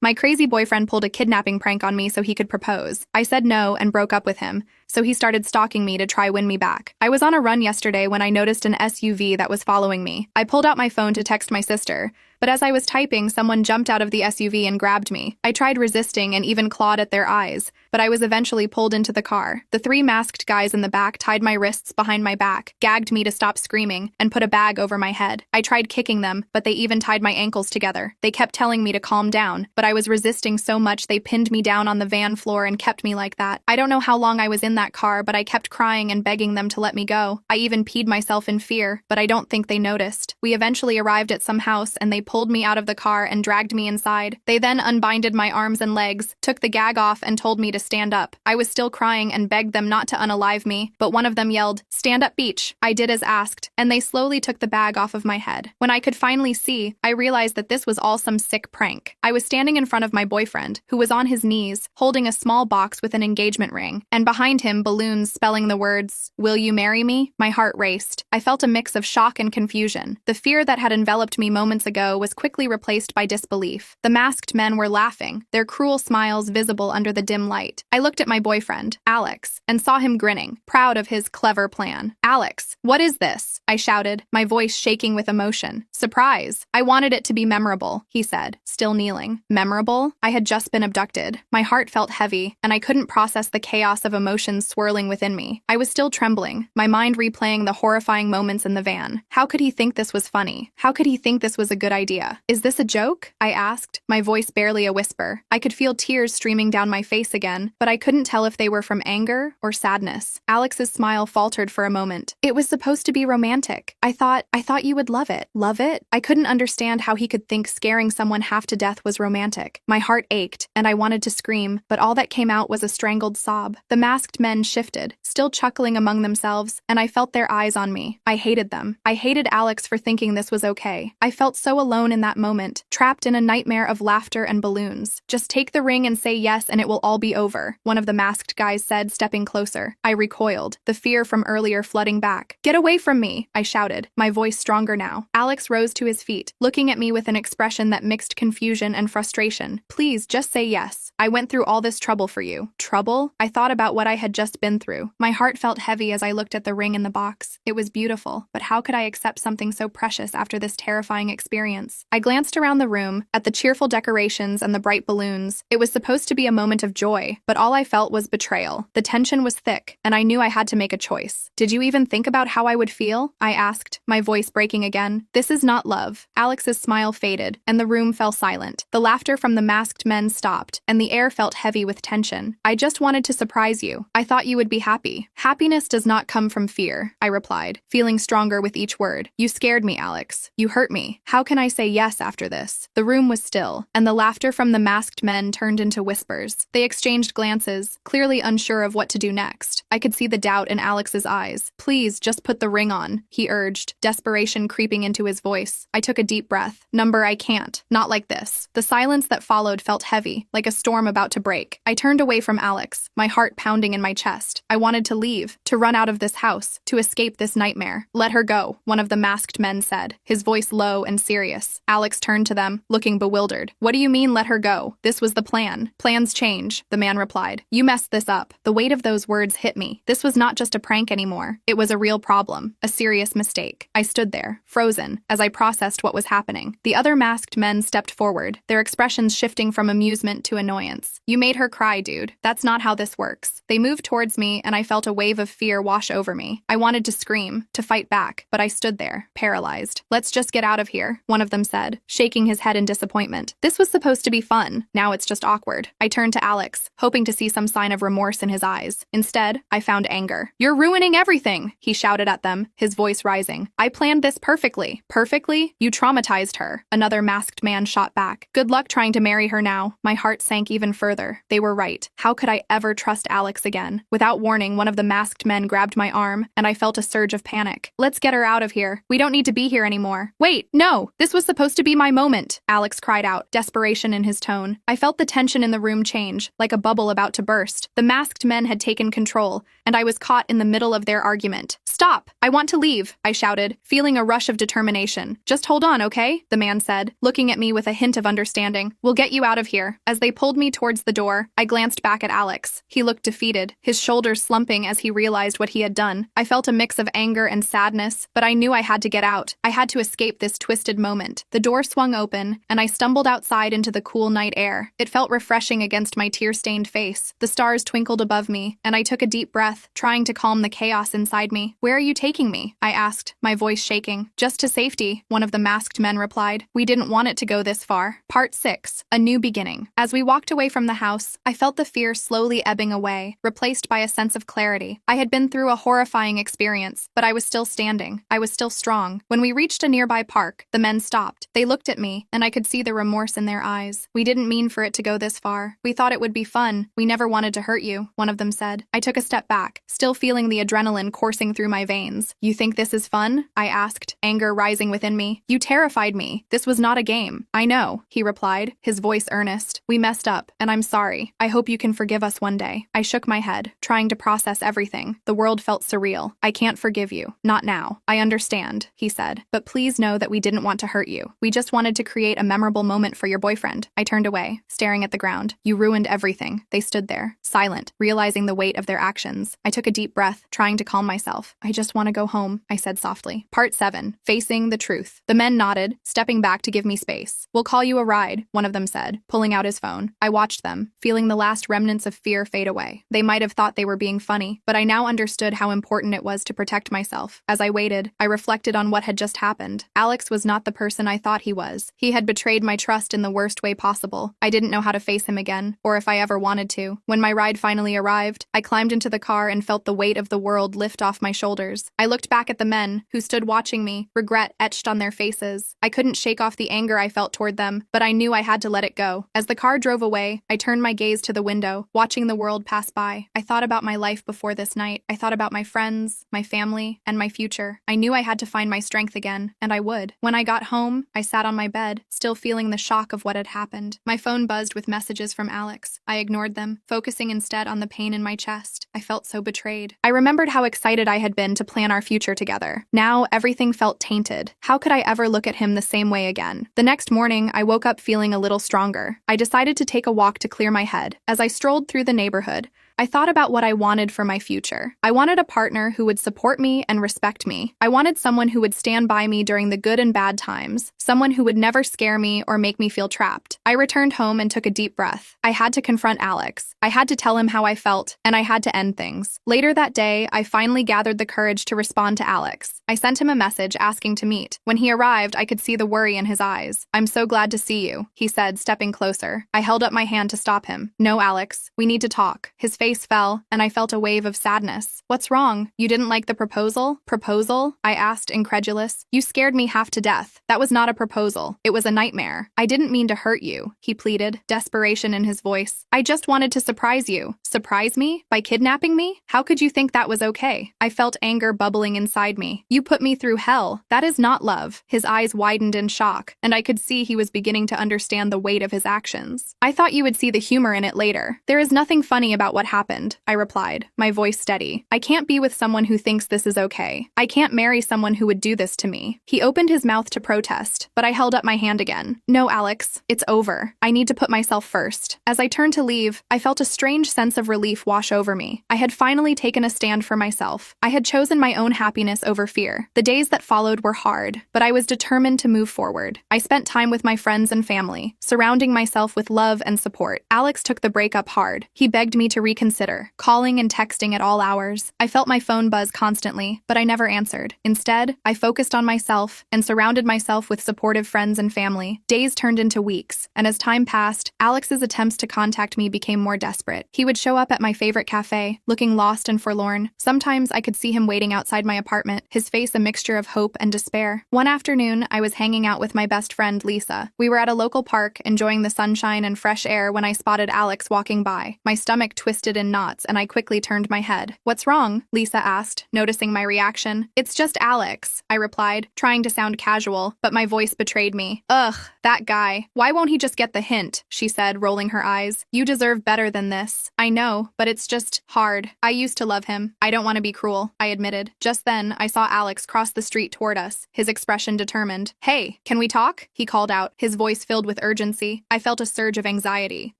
My crazy boyfriend pulled a kidnapping prank on me so he could propose. I said no and broke up with him, so he started stalking me to try win me back. I was on a run yesterday when I noticed an SUV that was following me. I pulled out my phone to text my sister, but as I was typing, someone jumped out of the SUV and grabbed me. I tried resisting and even clawed at their eyes, but I was eventually pulled into the car. The three masked guys in the back tied my wrists behind my back, gagged me to stop screaming, and put a bag over my head. I tried kicking them, but they even tied my ankles together. They kept telling me to calm down, but I was resisting so much they pinned me down on the van floor and kept me like that. I don't know how long I was in that car, but I kept crying and begging them to let me go. I even peed myself in fear, but I don't think they noticed. We eventually arrived at some house and they pulled me out of the car and dragged me inside. They then unbinded my arms and legs, took the gag off, and told me to stand up. I was still crying and begged them not to unalive me, but one of them yelled, "Stand up, Beach." I did as asked, and they slowly took the bag off of my head. When I could finally see, I realized that this was all some sick prank. I was standing in front of my boyfriend, who was on his knees, holding a small box with an engagement ring, and behind him balloons spelling the words, "Will you marry me?" My heart raced. I felt a mix of shock and confusion. The fear that had enveloped me moments ago was quickly replaced by disbelief. The masked men were laughing, their cruel smiles visible under the dim light. I looked at my boyfriend, Alex, and saw him grinning, proud of his clever plan. "Alex, what is this?" I shouted, my voice shaking with emotion. "Surprise. I wanted it to be memorable," he said, still kneeling. Memorable? I had just been abducted. My heart felt heavy, and I couldn't process the chaos of emotions swirling within me. I was still trembling, my mind replaying the horrifying moments in the van. How could he think this was funny? How could he think this was a good idea? "Is this a joke?" I asked, my voice barely a whisper. I could feel tears streaming down my face again, but I couldn't tell if they were from anger or sadness. Alex's smile faltered for a moment. "It was supposed to be romantic. I thought you would love it." Love it? I couldn't understand how he could think scaring someone half to death was romantic. My heart ached, and I wanted to scream, but all that came out was a strangled sob. The masked men shifted, still chuckling among themselves, and I felt their eyes on me. I hated them. I hated Alex for thinking this was okay. I felt so alone in that moment, trapped in a nightmare of laughter and balloons. "Just take the ring and say yes and it will all be over," one of the masked guys said, stepping closer. I recoiled, the fear from earlier flooding back. "Get away from me," I shouted, my voice stronger now. Alex rose to his feet, looking at me with an expression that mixed confusion and frustration. "Please, just say yes. I went through all this trouble for you." Trouble? I thought about what I had just been through. My heart felt heavy as I looked at the ring in the box. It was beautiful, but how could I accept something so precious after this terrifying experience? I glanced around the room, at the cheerful decorations and the bright balloons. It was supposed to be a moment of joy, but all I felt was betrayal. The tension was thick, and I knew I had to make a choice. "Did you even think about how I would feel?" I asked, my voice breaking again. "This is not love." Alex's smile faded, and the room fell silent. The laughter from the masked men stopped, and the air felt heavy with tension. "I just wanted to surprise you. I thought you would be happy." "Happiness does not come from fear," I replied, feeling stronger with each word. "You scared me, Alex. You hurt me. How can I say yes after this?" The room was still, and the laughter from the masked men turned into whispers. They exchanged glances, clearly unsure of what to do next. I could see the doubt in Alex's eyes. "Please, just put the ring on," he urged, desperation creeping into his voice. I took a deep breath. "Number, I can't. Not like this." The silence that followed felt heavy, like a storm about to break. I turned away from Alex, my heart pounding in my chest. I wanted to leave, to run out of this house, to escape this nightmare. "Let her go," one of the masked men said, his voice low and serious. Alex turned to them, looking bewildered. "What do you mean, let her go? This was the plan." "Plans change," the man replied. "You messed this up." The weight of those words hit me. This was not just a prank anymore. It was a real problem, a serious mistake. I stood there, frozen, as I processed what was happening. The other masked men stepped forward, their expressions shifting from amusement to annoyance. "You made her cry, dude. That's not how this works." They moved towards me, and I felt a wave of fear wash over me. I wanted to scream, to fight back, but I stood there, paralyzed. "Let's just get out of here," one of them said, shaking his head in disappointment. "This was supposed to be fun. Now it's just awkward." I turned to Alex, hoping to see some sign of remorse in his eyes. Instead, I found anger. "You're ruining everything," he shouted at them, his voice rising. "I planned this perfectly." "Perfectly? You traumatized her," another masked man shot back. "Good luck trying to marry her now." My heart sank even even further. They were right. How could I ever trust Alex again? Without warning, one of the masked men grabbed my arm, and I felt a surge of panic. Let's get her out of here. We don't need to be here anymore. Wait, no! This was supposed to be my moment, Alex cried out, desperation in his tone. I felt the tension in the room change, like a bubble about to burst. The masked men had taken control, and I was caught in the middle of their argument. Stop! I want to leave, I shouted, feeling a rush of determination. Just hold on, okay? The man said, looking at me with a hint of understanding. We'll get you out of here. As they pulled me towards the door, I glanced back at Alex. He looked defeated, his shoulders slumping as he realized what he had done. I felt a mix of anger and sadness, but I knew I had to get out. I had to escape this twisted moment. The door swung open, and I stumbled outside into the cool night air. It felt refreshing against my tear-stained face. The stars twinkled above me, and I took a deep breath, trying to calm the chaos inside me. Where are you taking me? I asked, my voice shaking. Just to safety, one of the masked men replied. We didn't want it to go this far. Part 6. A New Beginning. As we walked away from the house, I felt the fear slowly ebbing away, replaced by a sense of clarity. I had been through a horrifying experience, but I was still standing. I was still strong. When we reached a nearby park, the men stopped. They looked at me, and I could see the remorse in their eyes. We didn't mean for it to go this far. We thought it would be fun. We never wanted to hurt you, one of them said. I took a step back, still feeling the adrenaline coursing through my veins. You think this is fun? I asked, anger rising within me. You terrified me. This was not a game. I know, he replied, his voice earnest. We messed up, and I'm sorry. I hope you can forgive us one day. I shook my head, trying to process everything. The world felt surreal. I can't forgive you. Not now. I understand, he said, but please know that we didn't want to hurt you. We just wanted to create a memorable moment for your boyfriend. I turned away, staring at the ground. You ruined everything. They stood there, silent, realizing the weight of their actions. I took a deep breath, trying to calm myself. I just want to go home, I said softly. Part 7. Facing the truth. The men nodded, stepping back to give me space. We'll call you a ride, one of them said, pulling out his phone. I watched them, feeling the last remnants of fear fade away. They might have thought they were being funny, but I now understood how important it was to protect myself. As I waited, I reflected on what had just happened. Alex was not the person I thought he was. He had betrayed my trust in the worst way possible. I didn't know how to face him again, or if I ever wanted to. When my ride finally arrived, I climbed into the car and felt the weight of the world lift off my shoulders. I looked back at the men, who stood watching me, regret etched on their faces. I couldn't shake off the anger I felt toward them, but I knew I had to let it go. As the car drove away, I turned my gaze to the window, watching the world pass by. I thought about my life before this night. I thought about my friends, my family, and my future. I knew I had to find my strength again, and I would. When I got home, I sat on my bed, still feeling the shock of what had happened. My phone buzzed with messages from Alex. I ignored them, focusing instead on the pain in my chest. I felt so betrayed. I remembered how excited I had been to plan our future together. Now, everything felt tainted. How could I ever look at him the same way again? The next morning, I woke up feeling a little stronger. I decided to take a walk to clear my head. As I strolled through the neighborhood, I thought about what I wanted for my future. I wanted a partner who would support me and respect me. I wanted someone who would stand by me during the good and bad times, someone who would never scare me or make me feel trapped. I returned home and took a deep breath. I had to confront Alex. I had to tell him how I felt, and I had to end things. Later that day, I finally gathered the courage to respond to Alex. I sent him a message asking to meet. When he arrived, I could see the worry in his eyes. I'm so glad to see you, he said, stepping closer. I held up my hand to stop him. No, Alex, we need to talk. His face fell, and I felt a wave of sadness. What's wrong? You didn't like the proposal? Proposal? I asked, incredulous. You scared me half to death. That was not a proposal. It was a nightmare. I didn't mean to hurt you, he pleaded, desperation in his voice. I just wanted to surprise you. Surprise me? By kidnapping me? How could you think that was okay? I felt anger bubbling inside me. You put me through hell. That is not love. His eyes widened in shock, and I could see he was beginning to understand the weight of his actions. I thought you would see the humor in it later. There is nothing funny about what happened, I replied, my voice steady. I can't be with someone who thinks this is okay. I can't marry someone who would do this to me. He opened his mouth to protest, but I held up my hand again. No, Alex, it's over. I need to put myself first. As I turned to leave, I felt a strange sense of relief wash over me. I had finally taken a stand for myself. I had chosen my own happiness over fear. The days that followed were hard, but I was determined to move forward. I spent time with my friends and family, surrounding myself with love and support. Alex took the breakup hard. He begged me to reconsider consider calling and texting at all hours. I felt my phone buzz constantly, but I never answered. Instead, I focused on myself and surrounded myself with supportive friends and family. Days turned into weeks, and as time passed, Alex's attempts to contact me became more desperate. He would show up at my favorite cafe, looking lost and forlorn. Sometimes I could see him waiting outside my apartment, his face a mixture of hope and despair. One afternoon, I was hanging out with my best friend, Lisa. We were at a local park, enjoying the sunshine and fresh air when I spotted Alex walking by. My stomach twisted in knots, and I quickly turned my head. "What's wrong?" Lisa asked, noticing my reaction. "It's just Alex," I replied, trying to sound casual, but my voice betrayed me. "Ugh, that guy. Why won't he just get the hint?" she said, rolling her eyes. "You deserve better than this." "I know, but it's just hard. I used to love him. I don't want to be cruel," I admitted. Just then, I saw Alex cross the street toward us, his expression determined. "Hey, can we talk?" he called out, his voice filled with urgency. I felt a surge of anxiety.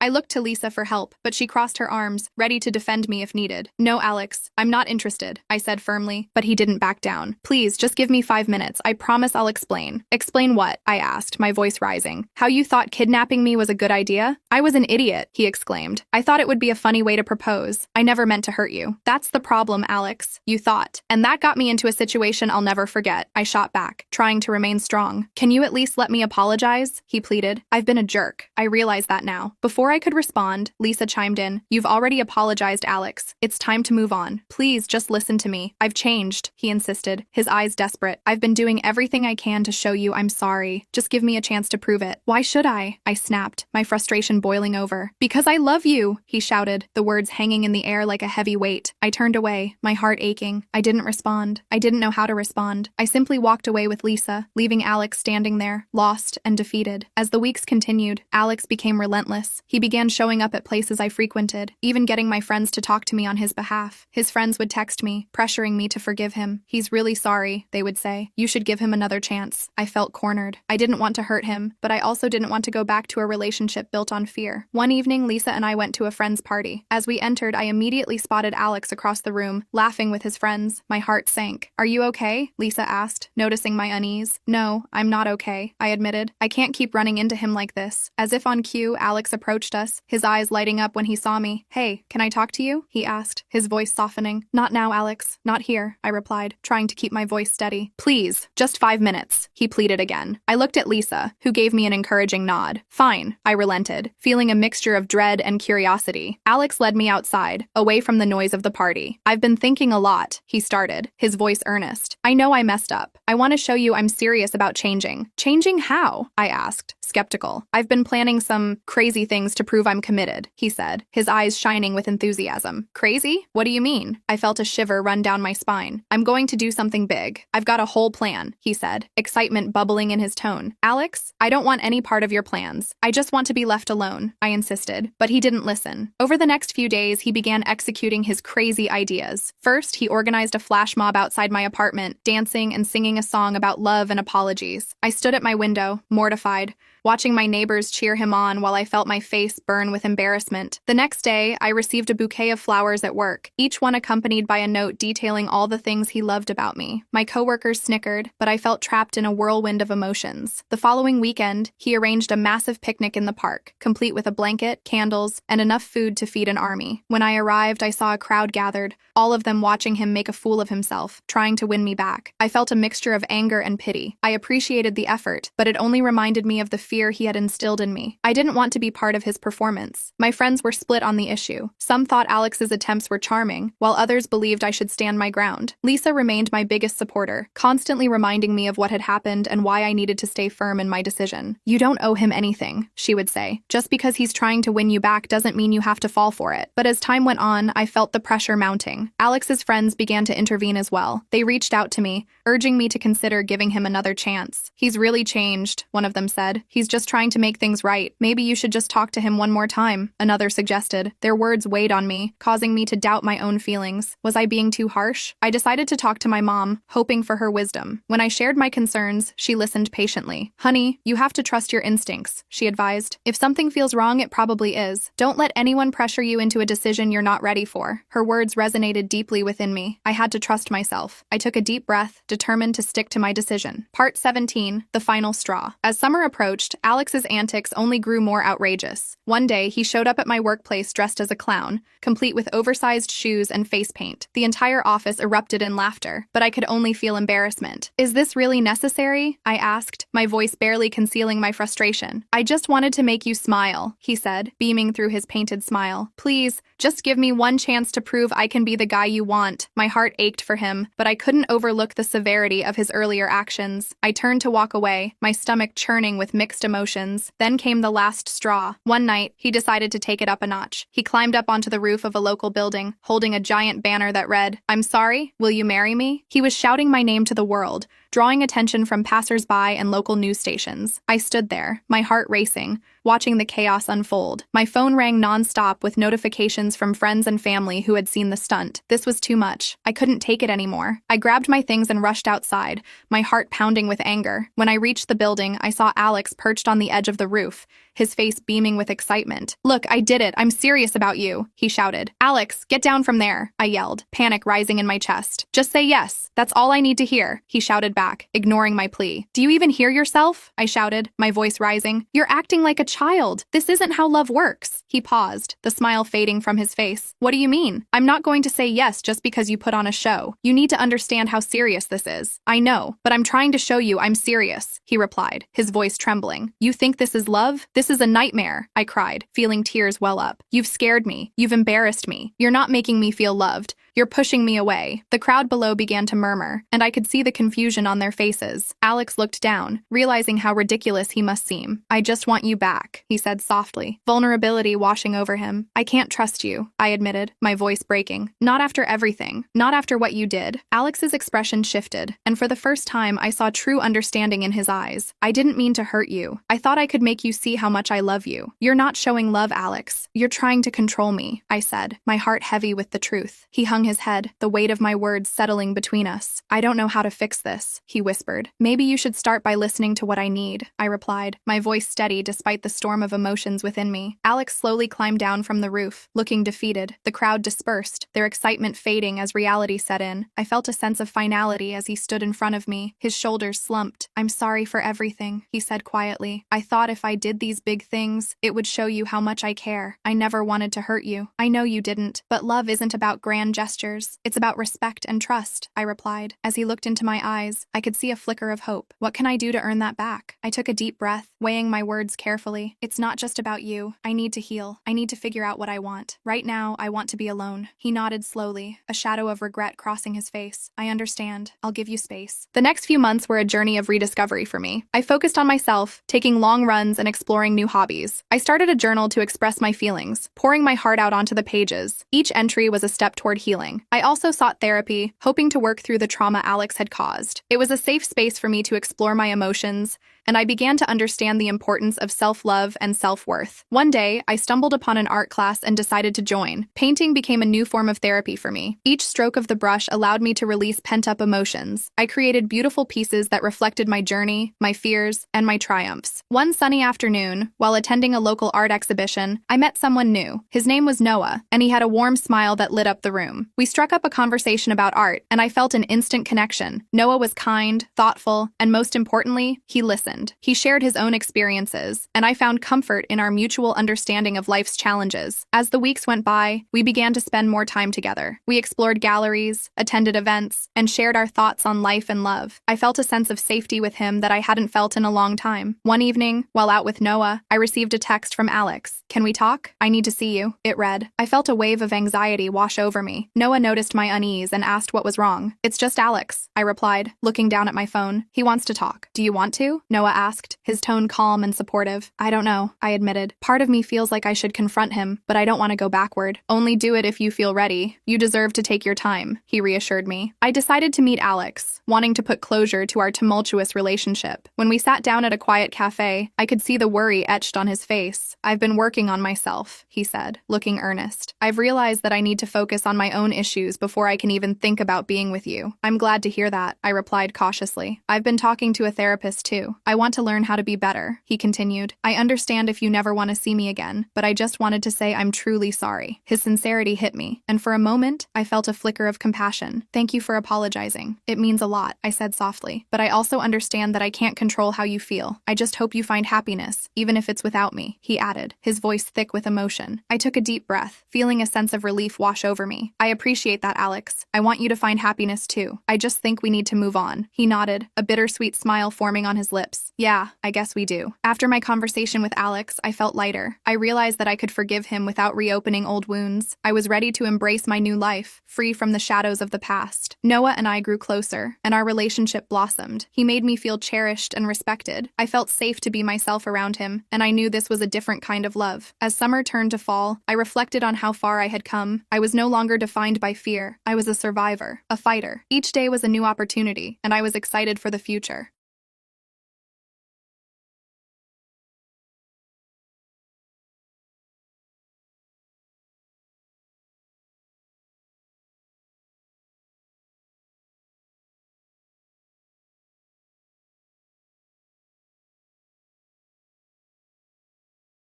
I looked to Lisa for help, but she crossed her arms, ready to defend me if needed. "No, Alex, I'm not interested," I said firmly, but he didn't back down. "Please, just give me 5 minutes. I promise I'll explain." "Explain what?" I asked, my voice rising. "How you thought kidnapping me was a good idea?" "I was an idiot," he exclaimed. "I thought it would be a funny way to propose. I never meant to hurt you." "That's the problem, Alex. You thought. And that got me into a situation I'll never forget," I shot back, trying to remain strong. "Can you at least let me apologize?" he pleaded. "I've been a jerk. I realize that now." Before I could respond, Lisa chimed in. "You've already apologized, Alex. It's time to move on. Please, just listen to me. I've changed," he insisted, his eyes desperate. "I've been doing everything I can to show you I'm sorry. Just give me a chance to prove it." "Why should I?" I snapped, my frustration boiling over. "Because I love you," he shouted, the words hanging in the air like a heavy weight. I turned away, my heart aching. I didn't respond. I didn't know how to respond. I simply walked away with Lisa, leaving Alex standing there, lost and defeated. As the weeks continued, Alex became relentless. He began showing up at places I frequented, even getting my friends to talk to me on his behalf. His friends would text me, pressuring me to forgive him. "He's really sorry," they would say. "You should give him another chance." I felt cornered. I didn't want to hurt him, but I also didn't want to go back to a relationship built on fear. One evening, Lisa and I went to a friend's party. As we entered, I immediately spotted Alex across the room, laughing with his friends. My heart sank. "Are you okay?" Lisa asked, noticing my unease. "No, I'm not okay," I admitted. "I can't keep running into him like this." As if on cue, Alex approached us, his eyes lighting up when he saw me. "Hey, can I talk to you?" he asked, his voice softening. "Not now, Alex. Not here," I replied, trying to keep my voice steady. "Please, just 5 minutes," he pleaded again. I looked at Lisa, who gave me an encouraging nod. "Fine," I relented, feeling a mixture of dread and curiosity. Alex led me outside, away from the noise of the party. "I've been thinking a lot," he started, his voice earnest. "I know I messed up. I want to show you I'm serious about changing." "Changing how?" I asked, skeptical. "I've been planning some crazy things to prove I'm committed," he said, his eyes shining with enthusiasm. "Crazy? What do you mean?" I felt a shiver run down my spine. "I'm going to do something big. I've got a whole plan," he said, excitement bubbling in his tone. "Alex, I don't want any part of your plans. I just want to be left alone," I insisted, but he didn't listen. Over the next few days, he began executing his crazy ideas. First, he organized a flash mob outside my apartment, dancing and singing a song about love and apologies. I stood at my window, mortified, watching my neighbors cheer him on while I felt my face burn with embarrassment. The next day, I received a bouquet of flowers at work, each one accompanied by a note detailing all the things he loved about me. My coworkers snickered, but I felt trapped in a whirlwind of emotions. The following weekend, he arranged a massive picnic in the park, complete with a blanket, candles, and enough food to feed an army. When I arrived, I saw a crowd gathered, all of them watching him make a fool of himself, trying to win me back. I felt a mixture of anger and pity. I appreciated the effort, but it only reminded me of the fear he had instilled in me. I didn't want to be part of his performance. My friends were split on the issue. Some thought Alex's attempts were charming, while others believed I should stand my ground. Lisa remained my biggest supporter, constantly reminding me of what had happened and why I needed to stay firm in my decision. "You don't owe him anything," she would say. "Just because he's trying to win you back doesn't mean you have to fall for it." But as time went on, I felt the pressure mounting. Alex's friends began to intervene as well. They reached out to me, urging me to consider giving him another chance. "He's really changed," one of them said. "He's just trying to make things right. Maybe you should just talk to him one more time," another suggested. Their words weighed on me, causing me to doubt my own feelings. Was I being too harsh? I decided to talk to my mom, hoping for her wisdom. When I shared my concerns, she listened patiently. "Honey, you have to trust your instincts," she advised. "If something feels wrong, it probably is. Don't let anyone pressure you into a decision you're not ready for." Her words resonated deeply within me. I had to trust myself. I took a deep breath, determined to stick to my decision. Part 17, the final straw. As summer approached, finished, Alex's antics only grew more outrageous. One day, he showed up at my workplace dressed as a clown, complete with oversized shoes and face paint. The entire office erupted in laughter, but I could only feel embarrassment. "Is this really necessary?" I asked, my voice barely concealing my frustration. "I just wanted to make you smile," he said, beaming through his painted smile. "Please, just give me one chance to prove I can be the guy you want." My heart ached for him, but I couldn't overlook the severity of his earlier actions. I turned to walk away, my stomach churning with mixed emotions. Then came the last straw. One night, he decided to take it up a notch. He climbed up onto the roof of a local building, holding a giant banner that read, "I'm sorry, will you marry me?" He was shouting my name to the world, drawing attention from passers-by and local news stations. I stood there, my heart racing, watching the chaos unfold. My phone rang non-stop with notifications from friends and family who had seen the stunt. This was too much. I couldn't take it anymore. I grabbed my things and rushed outside, my heart pounding with anger. When I reached the building, I saw Alex perched on the edge of the roof, his face beaming with excitement. "Look, I did it. I'm serious about you," he shouted. "Alex, get down from there," I yelled, panic rising in my chest. "Just say yes. That's all I need to hear," he shouted back, ignoring my plea. "Do you even hear yourself?" I shouted, my voice rising. "You're acting like a child. This isn't how love works." He paused, the smile fading from his face. "What do you mean? I'm not going to say yes just because you put on a show. You need to understand how serious this is." "I know, but I'm trying to show you I'm serious," he replied, his voice trembling. "You think this is love? This is a nightmare," I cried, feeling tears well up. "You've scared me. You've embarrassed me. You're not making me feel loved. You're pushing me away." The crowd below began to murmur, and I could see the confusion on their faces. Alex looked down, realizing how ridiculous he must seem. "I just want you back," he said softly, vulnerability washing over him. "I can't trust you," I admitted, my voice breaking. "Not after everything. Not after what you did." Alex's expression shifted, and for the first time I saw true understanding in his eyes. "I didn't mean to hurt you. I thought I could make you see how much I love you." "You're not showing love, Alex. You're trying to control me," I said, my heart heavy with the truth. He hung his head, the weight of my words settling between us. "I don't know how to fix this," he whispered. "Maybe you should start by listening to what I need," I replied, my voice steady despite the storm of emotions within me. Alex slowly climbed down from the roof, looking defeated. The crowd dispersed, their excitement fading as reality set in. I felt a sense of finality as he stood in front of me, his shoulders slumped. "I'm sorry for everything," he said quietly. "I thought if I did these big things, it would show you how much I care. I never wanted to hurt you. I know you didn't, but love isn't about grand gestures. It's about respect and trust," I replied. As he looked into my eyes, I could see a flicker of hope. "What can I do to earn that back?" I took a deep breath, weighing my words carefully. "It's not just about you. I need to heal. I need to figure out what I want. Right now, I want to be alone." He nodded slowly, a shadow of regret crossing his face. "I understand. I'll give you space." The next few months were a journey of rediscovery for me. I focused on myself, taking long runs and exploring new hobbies. I started a journal to express my feelings, pouring my heart out onto the pages. Each entry was a step toward healing. I also sought therapy, hoping to work through the trauma Alex had caused. It was a safe space for me to explore my emotions, and I began to understand the importance of self-love and self-worth. One day, I stumbled upon an art class and decided to join. Painting became a new form of therapy for me. Each stroke of the brush allowed me to release pent-up emotions. I created beautiful pieces that reflected my journey, my fears, and my triumphs. One sunny afternoon, while attending a local art exhibition, I met someone new. His name was Noah, and he had a warm smile that lit up the room. We struck up a conversation about art, and I felt an instant connection. Noah was kind, thoughtful, and most importantly, he listened. He shared his own experiences, and I found comfort in our mutual understanding of life's challenges. As the weeks went by, we began to spend more time together. We explored galleries, attended events, and shared our thoughts on life and love. I felt a sense of safety with him that I hadn't felt in a long time. One evening, while out with Noah, I received a text from Alex. "Can we talk? I need to see you," it read. I felt a wave of anxiety wash over me. Noah noticed my unease and asked what was wrong. "It's just Alex," I replied, looking down at my phone. "He wants to talk." "Do you want to?" Noah asked, his tone calm and supportive. "I don't know," I admitted. "Part of me feels like I should confront him, but I don't want to go backward." "Only do it if you feel ready. You deserve to take your time," he reassured me. I decided to meet Alex, wanting to put closure to our tumultuous relationship. When we sat down at a quiet cafe, I could see the worry etched on his face. "I've been working on myself," he said, looking earnest. "I've realized that I need to focus on my own issues before I can even think about being with you." "I'm glad to hear that," I replied cautiously. "I've been talking to a therapist too." I want to learn how to be better, he continued. I understand if you never want to see me again, but I just wanted to say I'm truly sorry. His sincerity hit me, and for a moment, I felt a flicker of compassion. Thank you for apologizing. It means a lot, I said softly. But I also understand that I can't control how you feel. I just hope you find happiness, even if it's without me, he added, his voice thick with emotion. I took a deep breath, feeling a sense of relief wash over me. I appreciate that, Alex. I want you to find happiness too. I just think we need to move on. He nodded, a bittersweet smile forming on his lips. Yeah, I guess we do. After my conversation with Alex, I felt lighter. I realized that I could forgive him without reopening old wounds. I was ready to embrace my new life, free from the shadows of the past. Noah and I grew closer, and our relationship blossomed. He made me feel cherished and respected. I felt safe to be myself around him, and I knew this was a different kind of love. As summer turned to fall, I reflected on how far I had come. I was no longer defined by fear. I was a survivor, a fighter. Each day was a new opportunity, and I was excited for the future.